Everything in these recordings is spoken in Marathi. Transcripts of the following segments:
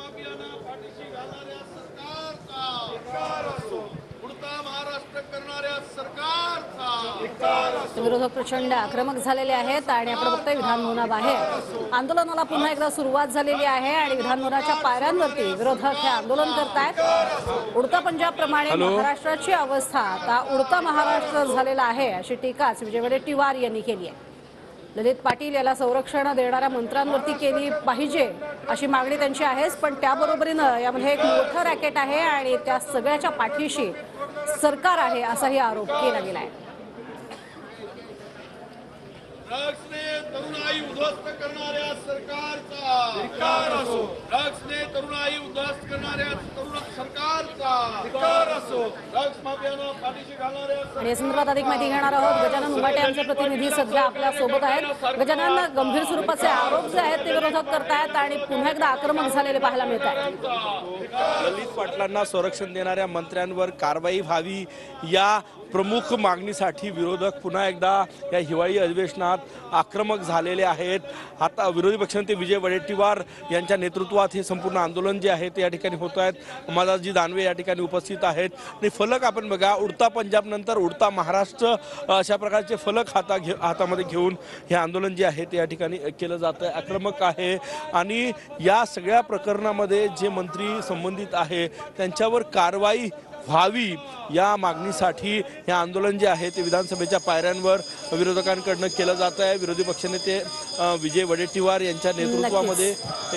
माफियांना पाठीशी घालणाऱ्या सरकारचा उडता महाराष्ट्र करणाऱ्या सरकारचा विरोधक प्रचंड आक्रमक झालेले आहेत आणि आपण बघतोय विधान भवनाबाहेर आंदोलनाला पुन्हा एकदा सुरुवात झालेली आहे आणि विधान भवनाच्या पायऱ्यांवरती विरोधक हे आंदोलन करतायत। उडता पंजाब प्रमाणे महाराष्ट्राची अवस्था आता उडता महाराष्ट्र झालेला आहे अशी टीकाच विजय वडेट्टीवार यांनी केली आहे। ललित पाटील याला संरक्षण देणाऱ्या मंत्र्यांवरती केली पाहिजे अशी मागणी त्यांची आहेच, पण त्याबरोबरीनं यामध्ये एक मोठं रॅकेट आहे आणि त्या सगळ्याच्या पाठीशी सरकार आहे असाही आरोप केला गेला आहे। ड्रग्सने तरुणाई उद्ध्वस्त करणाऱ्या सरकारचा धिक्कार असो, ड्रग्सने तरुणाई उद्ध्वस्त करणाऱ्या सरकारचा धिक्कार असो, ड्रग्स माफियांना पाठीशी घालणाऱ्या आणि या संदर्भात अधिक माहिती घेणार आहोत। गजानन उंबाटे आमचे प्रतिनिधी सध्या आपल्या सोबत आहेत। गजानन, गंभीर स्वरूपाचे आरोप जे आहेत ते विरोधक करतायत आणि पुन्हा एकदा आक्रमक झालेले पाहायला मिळत आहेत। ललित पाटलांना संरक्षण देणाऱ्या मंत्र्यांवर कारवाई व्हावी या प्रमुख मागणीसाठी विरोधक पुन्हा एकदा या हिवाळी अधिवेशनात आक्रमक झालेले आहेत। आता विरोधी पक्षनेते विजय वडेट्टीवार यांच्या नेतृत्वात हे संपूर्ण आंदोलन जे आहे ते या ठिकाणी होत आहेत। उमादासजी दानवे या ठिकाणी उपस्थित आहेत आणि फलक आपण बघा, उडता पंजाब नंतर उडता महाराष्ट्र अशा प्रकारचे फलक हातामध्ये घेऊन हे आंदोलन जे आहे ते या ठिकाणी केलं जातं आहे, आक्रमक आहे। आणि या सगळ्या प्रकरणामध्ये जे मंत्री संबंधित आहे त्यांच्यावर कारवाई व्हावी या मागणीसाठी हे आंदोलन जे आहे ते विधानसभेच्या पायऱ्यांवर विरोधकांकडून केलं जात आहे। विरोधी पक्षनेते विजय वडेट्टीवार यांच्या नेतृत्वामध्ये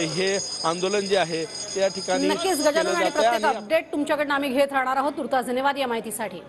हे आंदोलन जे आहे ते या ठिकाणी नक्कीच गजानन, आणि प्रत्येक अपडेट तुमच्याकडून आम्ही घेत राहणार आहोत। तुर्तास धन्यवाद या माहितीसाठी।